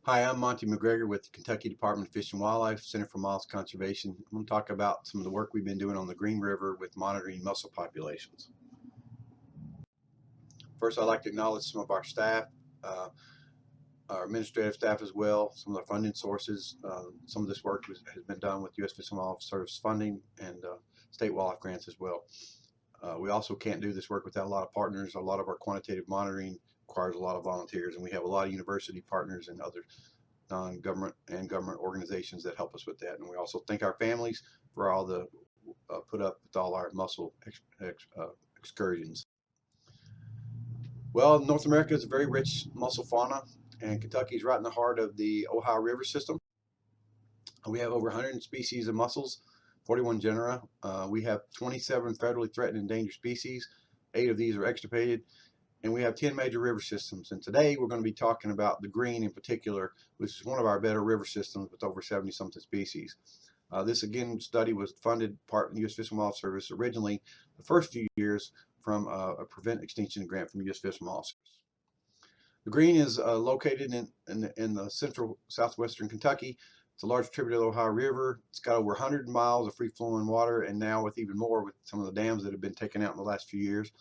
Hi, I'm Monte McGregor with the Kentucky Department of Fish and Wildlife, Center for Mollusk Conservation. I'm going to talk about some of the work we've been doing on the Green River with monitoring mussel populations. First, I'd like to acknowledge some of our staff, uh, our administrative staff as well, some of the funding sources. Some of this work has been done with U.S. Fish and Wildlife Service funding and state wildlife grants as well. We also can't do this work without a lot of partners. A lot of our quantitative monitoring requires a lot of volunteers, and we have a lot of university partners and other non-government and government organizations that help us with that. And we also thank our families for all the put up with all our mussel excursions. Well, North America is a very rich mussel fauna, and Kentucky is right in the heart of the Ohio River system. We have over 100 species of mussels, 41 genera. We have 27 federally threatened and endangered species. 8 of these are extirpated. And we have 10 major river systems. And today we're going to be talking about the Green in particular, which is one of our better river systems with over 70-something species. This, again, study was funded part in the U.S. Fish and Wildlife Service originally the first few years from a Prevent Extinction grant from U.S. Fish and Wildlife Service. The Green is located in the central southwestern Kentucky. It's a large tributary of the Ohio River. It's got over 100 miles of free-flowing water, and now with even more with some of the dams that have been taken out in the last few years.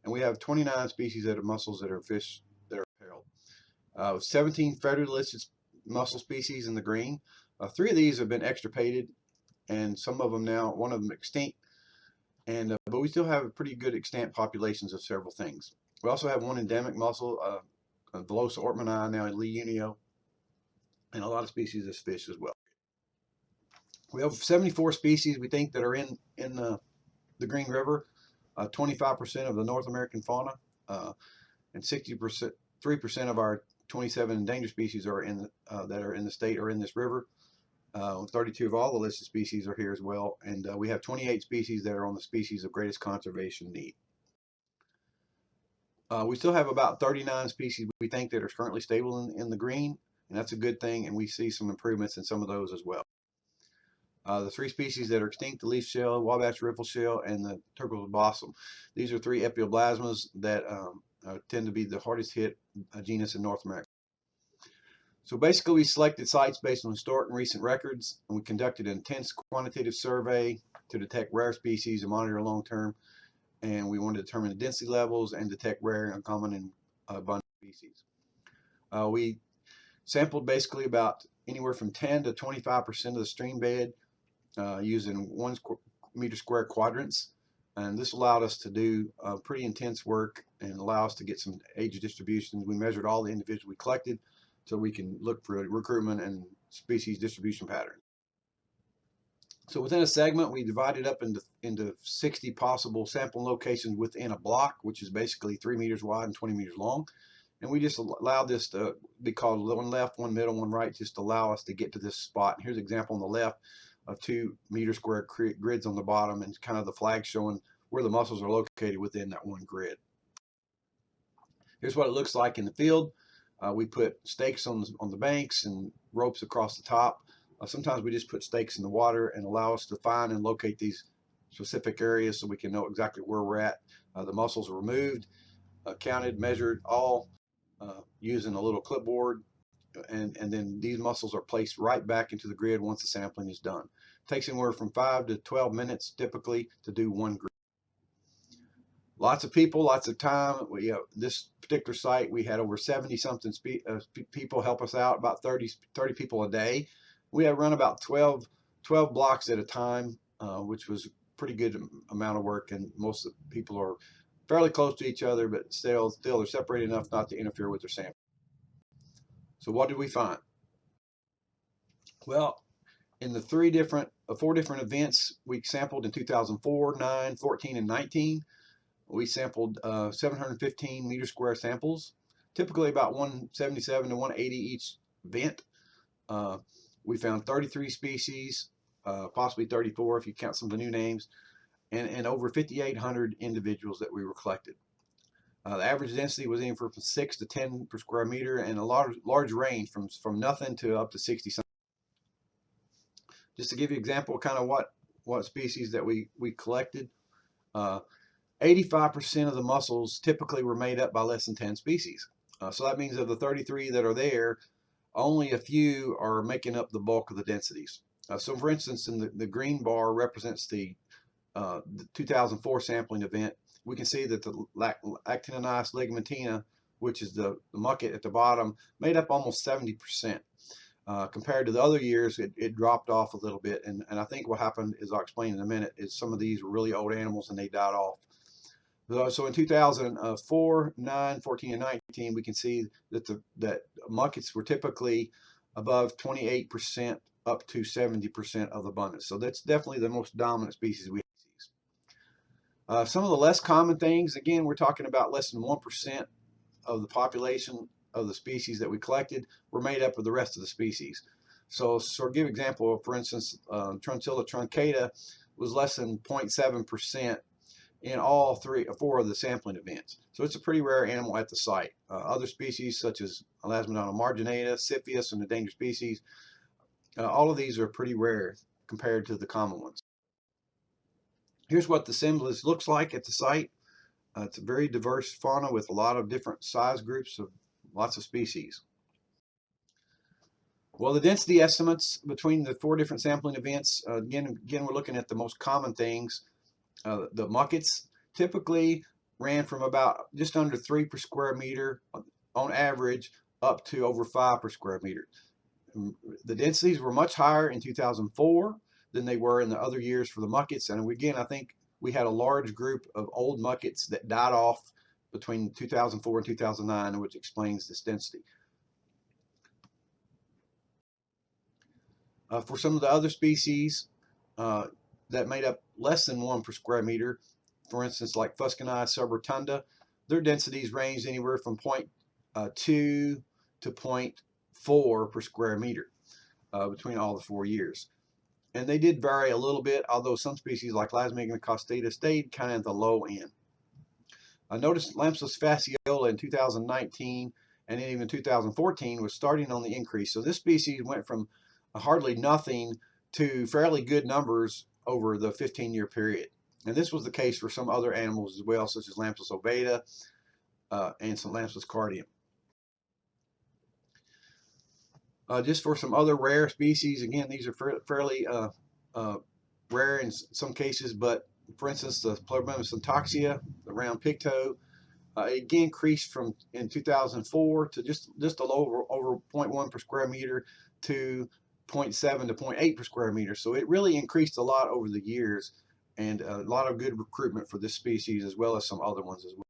And we have 29 species of mussels that are fish that are imperiled. 17 federally listed mussel species in the Green. 3 of these have been extirpated, and some of them now, one of them extinct. And but we still have pretty good extant populations of several things. We also have one endemic mussel, Velosa ortmani, now in Lee Unio, and a lot of species of fish as well. We have 74 species we think that are in the Green River. 25% of the North American fauna, and 60%, 3% of our 27 endangered species are that are in the state or in this river. 32 of all the listed species are here as well, and we have 28 species that are on the species of greatest conservation need. We still have about 39 species we think that are currently stable in the Green, and that's a good thing, and we see some improvements in some of those as well. The 3 species that are extinct, the leaf shell, wabash riffle shell, and the turquoise blossom. These are 3 epioblasmas that tend to be the hardest hit genus in North America. So basically we selected sites based on historic and recent records, and we conducted an intense quantitative survey to detect rare species and monitor long term, and we wanted to determine the density levels and detect rare, uncommon, and abundant species. We sampled basically about anywhere from 10 to 25% of the stream bed, using 1 meter square quadrants, and this allowed us to do pretty intense work and allow us to get some age distributions. We measured all the individuals we collected so we can look for recruitment and species distribution patterns. So within a segment we divided up into 60 possible sample locations within a block, which is basically 3 meters wide and 20 meters long, and we just allowed this to be called 1 left, 1 middle, 1 right, just to allow us to get to this spot. And here's an example on the left of 2 meter square grids on the bottom, and kind of the flag showing where the mussels are located within that 1 grid. Here's what it looks like in the field. We put stakes on the banks and ropes across the top. Sometimes we just put stakes in the water and allow us to find and locate these specific areas so we can know exactly where we're at. The mussels are removed, counted, measured, all using a little clipboard. And then these mussels are placed right back into the grid once the sampling is done. It takes anywhere from 5 to 12 minutes typically to do 1 grid. Lots of people, lots of time. This particular site, we had over 70-something people help us out, about 30 people a day. We had run about 12 blocks at a time, which was a pretty good amount of work, and most of the people are fairly close to each other, but still they're separated enough not to interfere with their sample. So what did we find? Well, in the 4 different events we sampled in 2004, 9, 14, and 19, we sampled 715 meter square samples, typically about 177 to 180 each event. We found 33 species, possibly 34 if you count some of the new names, and over 5,800 individuals that we were collected. The average density was anywhere from 6 to 10 per square meter, and a large range from nothing to up to 60 something. Just to give you an example of kind of what species that we collected, 85% of the mussels typically were made up by less than 10 species. So that means of the 33 that are there, only a few are making up the bulk of the densities. So for instance, in the green bar represents the 2004 sampling event. We can see that the Actinonitis ligamentina, which is the mucket at the bottom, made up almost 70%. Compared to the other years, it dropped off a little bit, and I think what happened, as I'll explain in a minute, is some of these were really old animals and they died off. So in 2004, 9, 14, and 19, we can see that that muckets were typically above 28% up to 70% of abundance. So that's definitely the most dominant species we have. Some of the less common things, again, we're talking about less than 1% of the population of the species that we collected were made up of the rest of the species. So to give example, for instance, Truncilla truncata was less than 0.7% in all four of the sampling events. So it's a pretty rare animal at the site. Other species such as Elasmodon marginata, Siphius, and the endangered species, all of these are pretty rare compared to the common ones. Here's what the assemblage looks like at the site. It's a very diverse fauna with a lot of different size groups of lots of species. Well, the density estimates between the 4 different sampling events, again, we're looking at the most common things. The muckets typically ran from about just under 3 per square meter on average up to over 5 per square meter. The densities were much higher in 2004 than they were in the other years for the muckets. And again, I think we had a large group of old muckets that died off between 2004 and 2009, which explains this density. For some of the other species that made up less than 1 per square meter, for instance, like Fuscinae subrotunda, their densities ranged anywhere from 0.2 to 0.4 per square meter between all the 4 years. And they did vary a little bit, although some species like Lasmigna costata stayed kind of at the low end. I noticed Lampsus fasciola in 2019 and even 2014 was starting on the increase. So this species went from hardly nothing to fairly good numbers over the 15-year period. And this was the case for some other animals as well, such as Lampsus ovata and some Lampsus cardium. Just for some other rare species, again, these are fairly rare in some cases, but for instance, the Pleuromimus syntoxia, the round pigtoe, it increased from in 2004 to just a little over 0.1 per square meter to 0.7 to 0.8 per square meter. So it really increased a lot over the years, and a lot of good recruitment for this species as well as some other ones as well.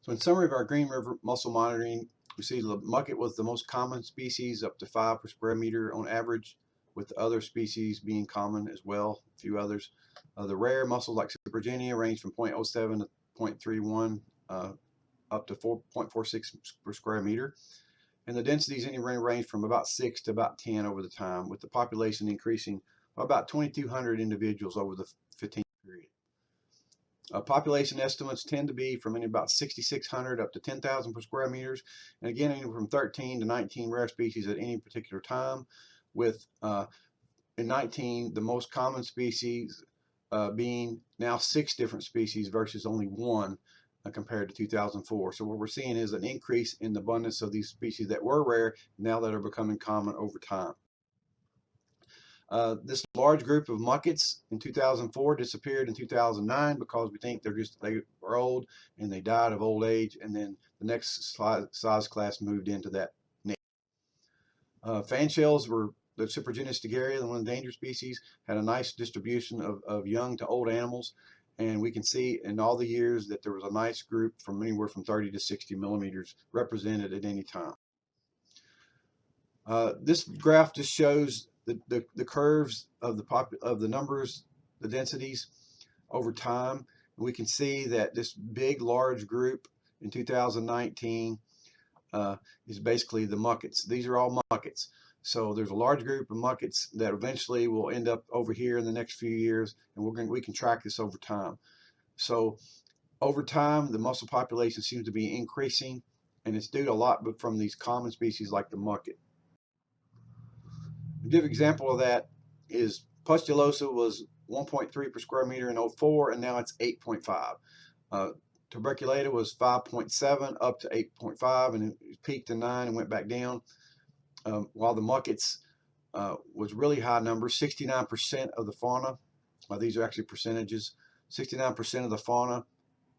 So in summary of our Green River mussel monitoring, we see the mucket was the most common species, up to 5 per square meter on average, with the other species being common as well, a few others. The rare mussels like Cyprigenia range from 0.07 to 0.31 up to 4.46 per square meter. And the densities anywhere range from about 6 to about 10 over the time, with the population increasing by about 2,200 individuals over the 15-year period. Population estimates tend to be from about 6,600 up to 10,000 per square meters, and again, anywhere from 13 to 19 rare species at any particular time, with in 19 the most common species being now 6 different species versus only 1 compared to 2004. So what we're seeing is an increase in the abundance of these species that were rare now that are becoming common over time. This large group of muckets in 2004 disappeared in 2009 because we think they were old and they died of old age, and then the next size class moved into that niche. Fan shells were the Cyprigenia stigaria, one of the endangered species, had a nice distribution of young to old animals, and we can see in all the years that there was a nice group from anywhere from 30 to 60 millimeters represented at any time. This graph just shows the curves of the numbers, the densities over time. We can see that this big large group in 2019 is basically the muckets. These are all muckets. So there's a large group of muckets that eventually will end up over here in the next few years, and we can track this over time. So over time, the mussel population seems to be increasing, and it's due to a lot from these common species like the mucket. A good example of that is Pustulosa was 1.3 per square meter in 04, and now it's 8.5. Tuberculata was 5.7 up to 8.5, and it peaked to 9 and went back down. While the muckets was really high numbers, 69% of the fauna, these are actually percentages, 69% of the fauna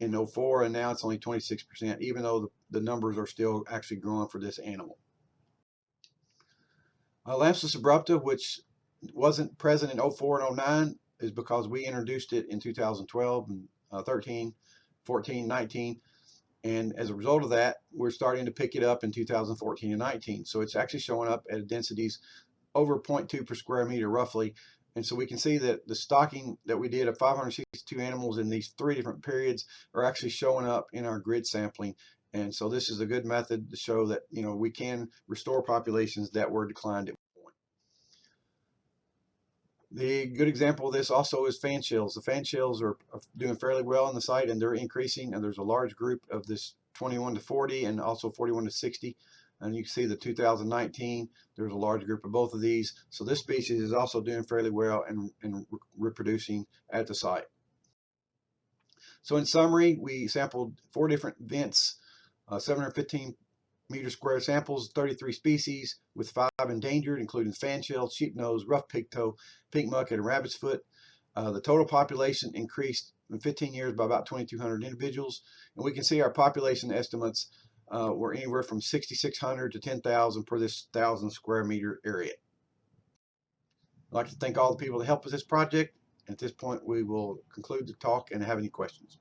in 04, and now it's only 26%, even though the numbers are still actually growing for this animal. Lampsis abrupta, which wasn't present in 04 and 09, is because we introduced it in 2012 and 13, 14, 19. And as a result of that, we're starting to pick it up in 2014 and 19. So it's actually showing up at densities over 0.2 per square meter roughly. And so we can see that the stocking that we did of 562 animals in these 3 different periods are actually showing up in our grid sampling. And so this is a good method to show that, you know, we can restore populations that were declined at one point. The good example of this also is fan shells. The fan shells are doing fairly well on the site, and they're increasing, and there's a large group of this 21 to 40 and also 41 to 60. And you can see the 2019, there's a large group of both of these. So this species is also doing fairly well and reproducing at the site. So in summary, we sampled 4 different vents, 715 meter square samples, 33 species with 5 endangered, including fanshell, sheepnose, rough pigtoe, pink mucket, and rabbit's foot. The total population increased in 15 years by about 2,200 individuals, and we can see our population estimates were anywhere from 6,600 to 10,000 per this 1,000 square meter area. I'd like to thank all the people that helped with this project. At this point, we will conclude the talk and have any questions.